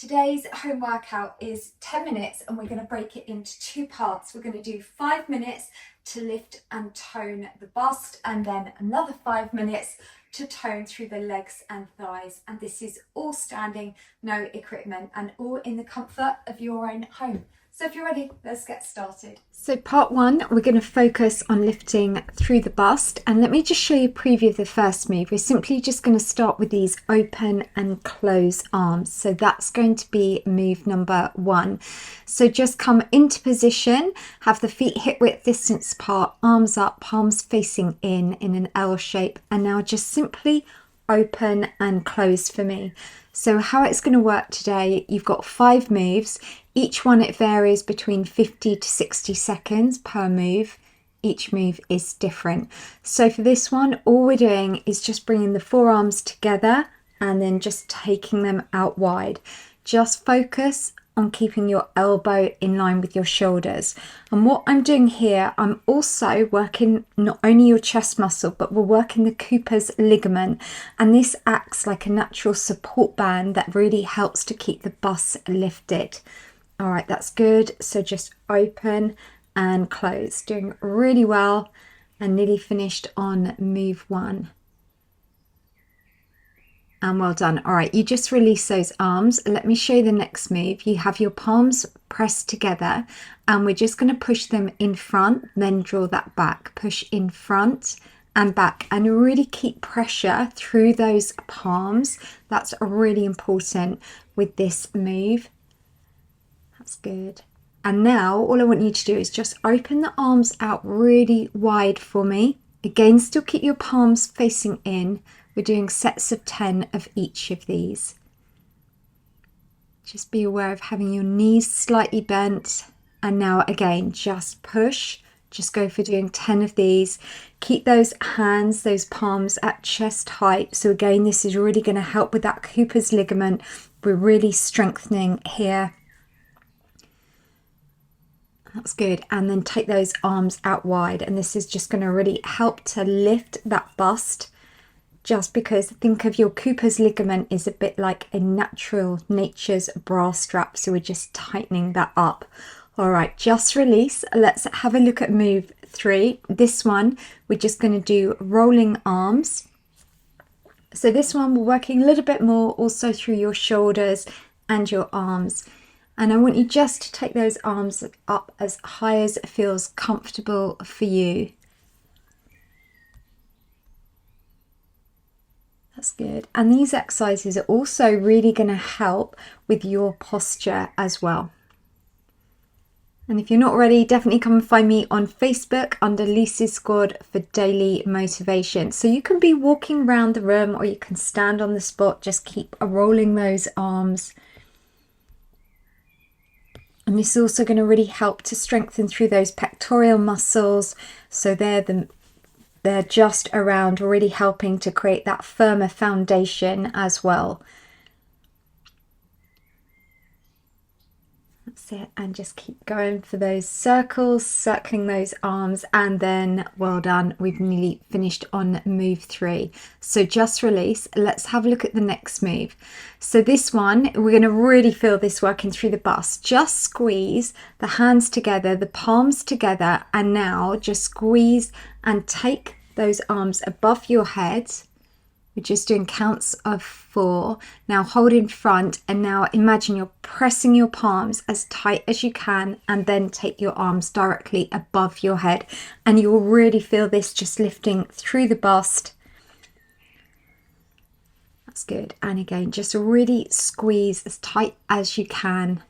Today's home workout is 10 minutes and we're going to break it into two parts. We're going to do 5 minutes to lift and tone the bust and then another 5 minutes to tone through the legs and thighs. And this is all standing, no equipment, and all in the comfort of your own home. So if you're ready, let's get started. So part one, we're going to focus on lifting through the bust. And let me just show you a preview of the first move. We're simply just going to start with these open and close arms. So that's going to be move number one. So just come into position, have the feet hip width distance apart, arms up, palms facing in an L shape. And now just simply open and close for me. So how it's going to work today, you've got 5 moves. Each one, it varies between 50 to 60 seconds per move. Each move is different. So for this one, all we're doing is just bringing the forearms together and then just taking them out wide. Just focus on keeping your elbow in line with your shoulders. And what I'm doing here, I'm also working not only your chest muscle, but we're working the Cooper's ligament. And this acts like a natural support band that really helps to keep the bust lifted. All right, that's good. So just open and close. Doing really well and nearly finished on move one. And well done. All right, you just release those arms. Let me show you the next move. You have your palms pressed together and we're just going to push them in front, then draw that back. Push in front and back and really keep pressure through those palms. That's really important with this move. That's good. And now all I want you to do is just open the arms out really wide for me. Again, still keep your palms facing in. We're doing sets of 10 of each of these. Just be aware of having your knees slightly bent. And now again, just push. Just go for doing 10 of these. Keep those hands, those palms at chest height. So again, this is really going to help with that Cooper's ligament. We're really strengthening here. That's good. And then take those arms out wide. And this is just going to really help to lift that bust. Just because think of your Cooper's ligament is a bit like a nature's bra strap. So we're just tightening that up. All right, just release. Let's have a look at move 3. This one, we're just going to do rolling arms. So this one, we're working a little bit more also through your shoulders and your arms. And I want you just to take those arms up as high as it feels comfortable for you. That's good. And these exercises are also really going to help with your posture as well. And if you're not ready, definitely come and find me on Facebook under Lisa's Squad for daily motivation. So you can be walking around the room or you can stand on the spot. Just keep rolling those arms. And this is also going to really help to strengthen through those pectoral muscles. So they're just around, really helping to create that firmer foundation as well. That's it. And just keep going for those circles, circling those arms, and then well done. We've nearly finished on move 3. So just release. Let's have a look at the next move. So this one, we're going to really feel this working through the bust. Just squeeze the hands together, the palms together, and now just squeeze and take those arms above your head. We're just doing counts of 4. Now hold in front and now imagine you're pressing your palms as tight as you can and then take your arms directly above your head. And you'll really feel this just lifting through the bust. That's good. And again, just really squeeze as tight as you can.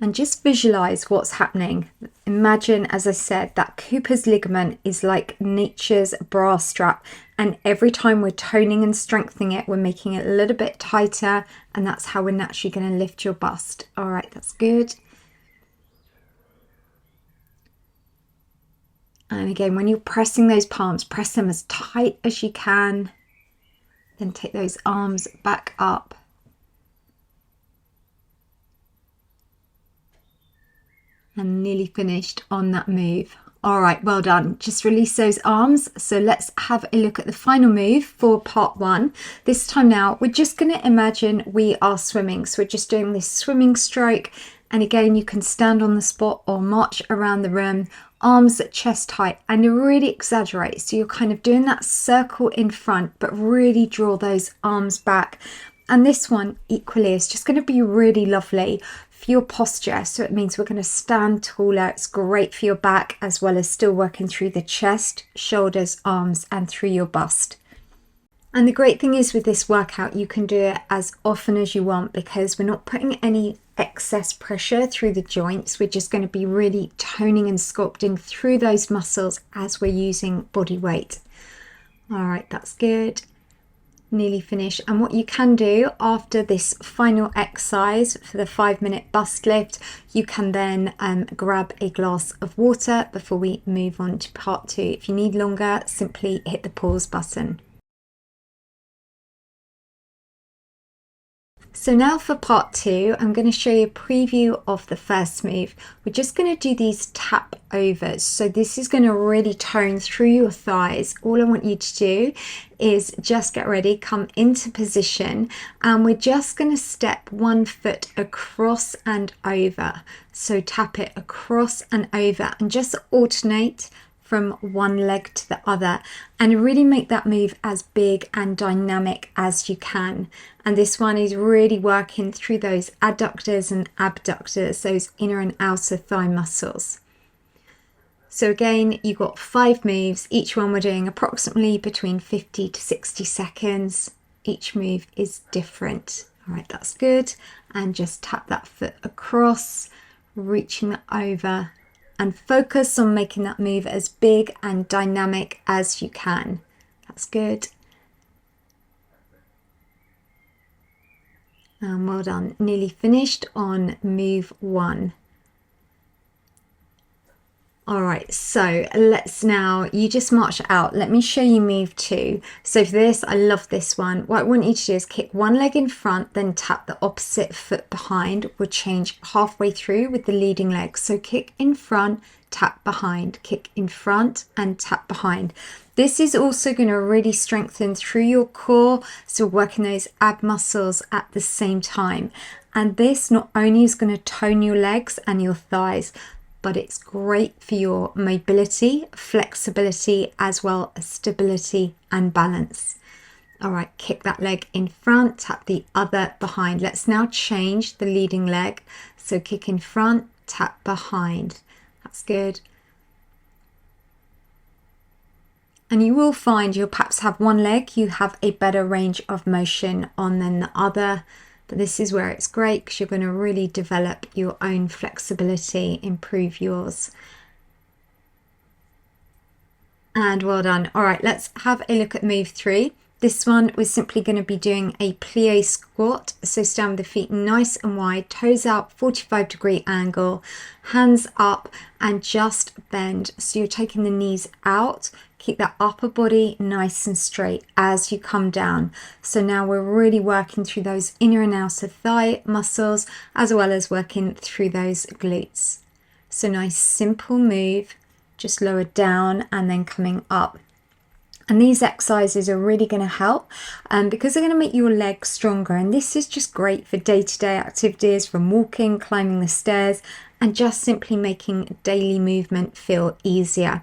And just visualize what's happening. Imagine, as I said, that Cooper's ligament is like nature's bra strap. And every time we're toning and strengthening it, we're making it a little bit tighter. And that's how we're naturally going to lift your bust. All right, that's good. And again, when you're pressing those palms, press them as tight as you can. Then take those arms back up. And nearly finished on that move. All right, well done. Just release those arms. So let's have a look at the final move for part 1. This time now, we're just going to imagine we are swimming. So we're just doing this swimming stroke. And again, you can stand on the spot or march around the room, arms at chest height, and really exaggerate. So you're kind of doing that circle in front, but really draw those arms back. And this one equally is just going to be really lovely for your posture. So it means we're going to stand taller. It's great for your back, as well as still working through the chest, shoulders, arms, and through your bust. And the great thing is with this workout, you can do it as often as you want, because we're not putting any excess pressure through the joints. We're just going to be really toning and sculpting through those muscles as we're using body weight. All right, that's good. Nearly finished. And what you can do after this final exercise for the 5-minute bust lift, you can then grab a glass of water before we move on to part 2. If you need longer, simply hit the pause button. So now for part 2, I'm going to show you a preview of the first move. We're just going to do these tap overs. So this is going to really tone through your thighs. All I want you to do is just get ready, come into position, and we're just going to step one foot across and over. So tap it across and over and just alternate from one leg to the other, and really make that move as big and dynamic as you can. And this one is really working through those adductors and abductors, those inner and outer thigh muscles. So again, you've got 5 moves. Each one we're doing approximately between 50 to 60 seconds. Each move is different. All right, that's good. And just tap that foot across, reaching that over, and focus on making that move as big and dynamic as you can. That's good. And well done. Nearly finished on move 1. All right, so let's now, you just march out. Let me show you move 2. So for this, I love this one. What I want you to do is kick one leg in front, then tap the opposite foot behind. We'll change halfway through with the leading leg. So kick in front, tap behind, kick in front and tap behind. This is also going to really strengthen through your core. So working those ab muscles at the same time. And this not only is going to tone your legs and your thighs, but it's great for your mobility, flexibility, as well as stability and balance. All right, kick that leg in front, tap the other behind. Let's now change the leading leg. So kick in front, tap behind. That's good. And you will find you'll perhaps have one leg you have a better range of motion on than the other. But this is where it's great, because you're going to really develop your own flexibility, improve yours. And well done. All right, let's have a look at move 3. This one we're simply going to be doing a plie squat. So stand with the feet nice and wide, toes out, 45-degree angle, hands up, and just bend. So you're taking the knees out. Keep that upper body nice and straight as you come down. So now we're really working through those inner and outer thigh muscles, as well as working through those glutes. So nice simple move, just lower down and then coming up. And these exercises are really going to help because they're going to make your legs stronger. And this is just great for day-to-day activities, from walking, climbing the stairs, and just simply making daily movement feel easier.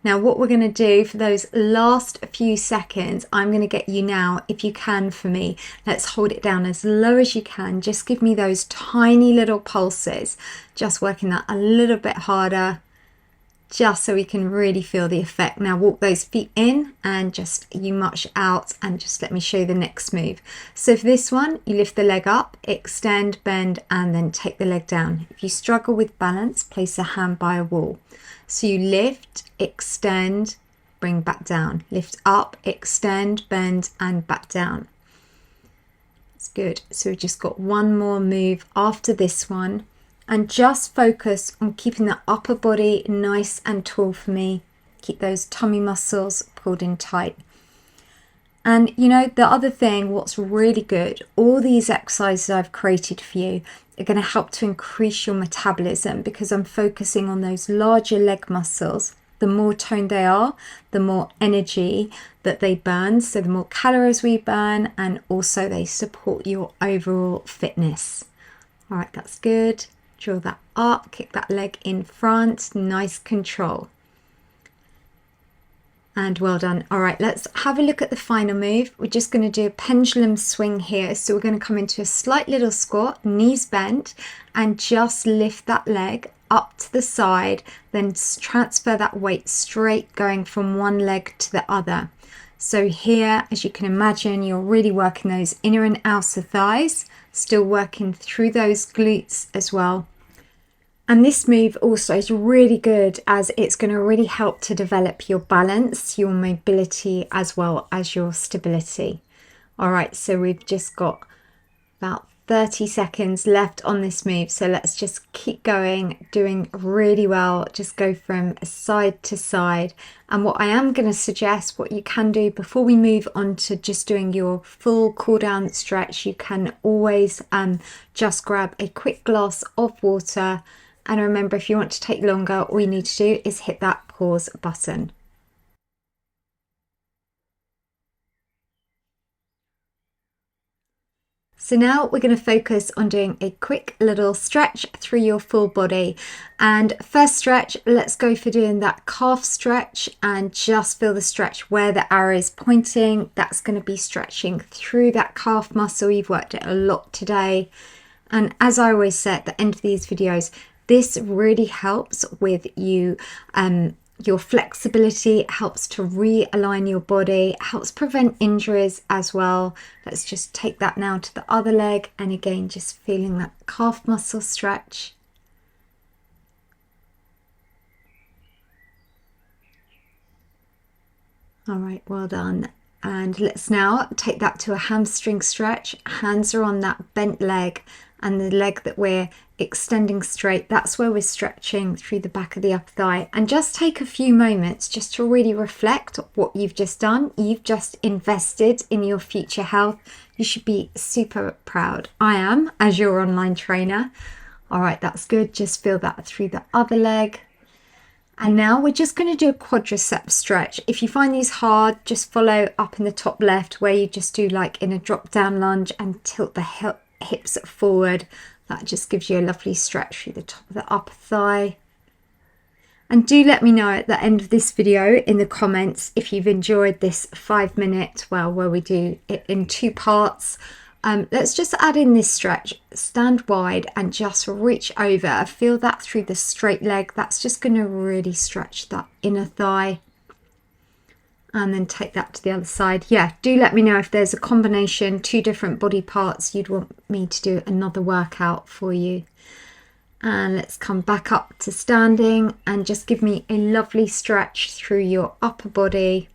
Now, what we're going to do for those last few seconds, I'm going to get you now, if you can for me, let's hold it down as low as you can. Just give me those tiny little pulses, just working that a little bit harder, just so we can really feel the effect. Now walk those feet in and just you march out, and just let me show you the next move. So for this one, you lift the leg up, extend, bend, and then take the leg down. If you struggle with balance, place a hand by a wall. So you lift, extend, bring back down. Lift up, extend, bend, and back down. That's good. So we've just got one more move after this one. And just focus on keeping the upper body nice and tall for me. Keep those tummy muscles pulled in tight. And you know, the other thing, what's really good, all these exercises I've created for you are going to help to increase your metabolism because I'm focusing on those larger leg muscles. The more toned they are, the more energy that they burn, so the more calories we burn, and also they support your overall fitness. All right, that's good. Draw that up, kick that leg in front, nice control. And well done. All right, let's have a look at the final move. We're just going to do a pendulum swing here. So we're going to come into a slight little squat, knees bent, and just lift that leg up to the side, then transfer that weight straight going from one leg to the other. So here, as you can imagine, you're really working those inner and outer thighs, still working through those glutes as well. And this move also is really good as it's going to really help to develop your balance, your mobility, as well as your stability. All right, so we've just got about 30 seconds left on this move. So let's just keep going, doing really well. Just go from side to side. And what I am going to suggest, what you can do before we move on to just doing your full cool down stretch, you can always just grab a quick glass of water. And remember, if you want to take longer, all you need to do is hit that pause button. So now we're going to focus on doing a quick little stretch through your full body. And first stretch, let's go for doing that calf stretch and just feel the stretch where the arrow is pointing. That's going to be stretching through that calf muscle. You've worked it a lot today. And as I always say at the end of these videos, this really helps with you, your flexibility, it helps to realign your body, helps prevent injuries as well. Let's just take that now to the other leg, and again, just feeling that calf muscle stretch. All right, well done. And let's now take that to a hamstring stretch. Hands are on that bent leg, and the leg that we're extending straight, that's where we're stretching through the back of the upper thigh. And just take a few moments just to really reflect what you've just done. You've just invested in your future health. You should be super proud. I am, as your online trainer. All right, that's good. Just feel that through the other leg. And now we're just going to do a quadricep stretch. If you find these hard, just follow up in the top left where you just do like in a drop down lunge and tilt the hips forward. That just gives you a lovely stretch through the top of the upper thigh. And do let me know at the end of this video in the comments if you've enjoyed this 5-minute, where we do it in 2 parts. Let's just add in this stretch. Stand wide and just reach over. Feel that through the straight leg. That's just going to really stretch that inner thigh. And then take that to the other side. Yeah, do let me know if there's a combination, 2 different body parts you'd want me to do another workout for you. And let's come back up to standing and just give me a lovely stretch through your upper body.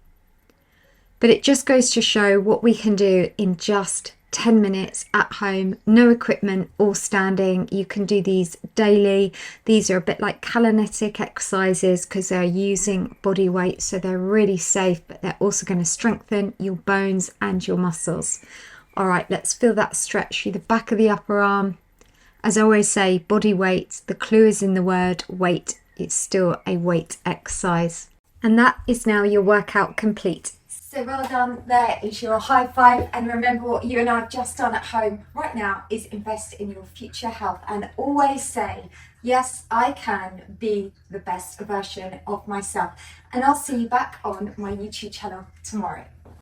But it just goes to show what we can do in just 10 minutes at home, no equipment or standing. You can do these daily. These are a bit like calisthenic exercises because they're using body weight, so they're really safe, but they're also going to strengthen your bones and your muscles. All right, let's feel that stretch through the back of the upper arm. As I always say, body weight, the clue is in the word weight. It's still a weight exercise. And that is now your workout complete. So well done, there is your high five. And remember, what you and I have just done at home right now is invest in your future health and always say, yes, I can be the best version of myself. And I'll see you back on my YouTube channel tomorrow.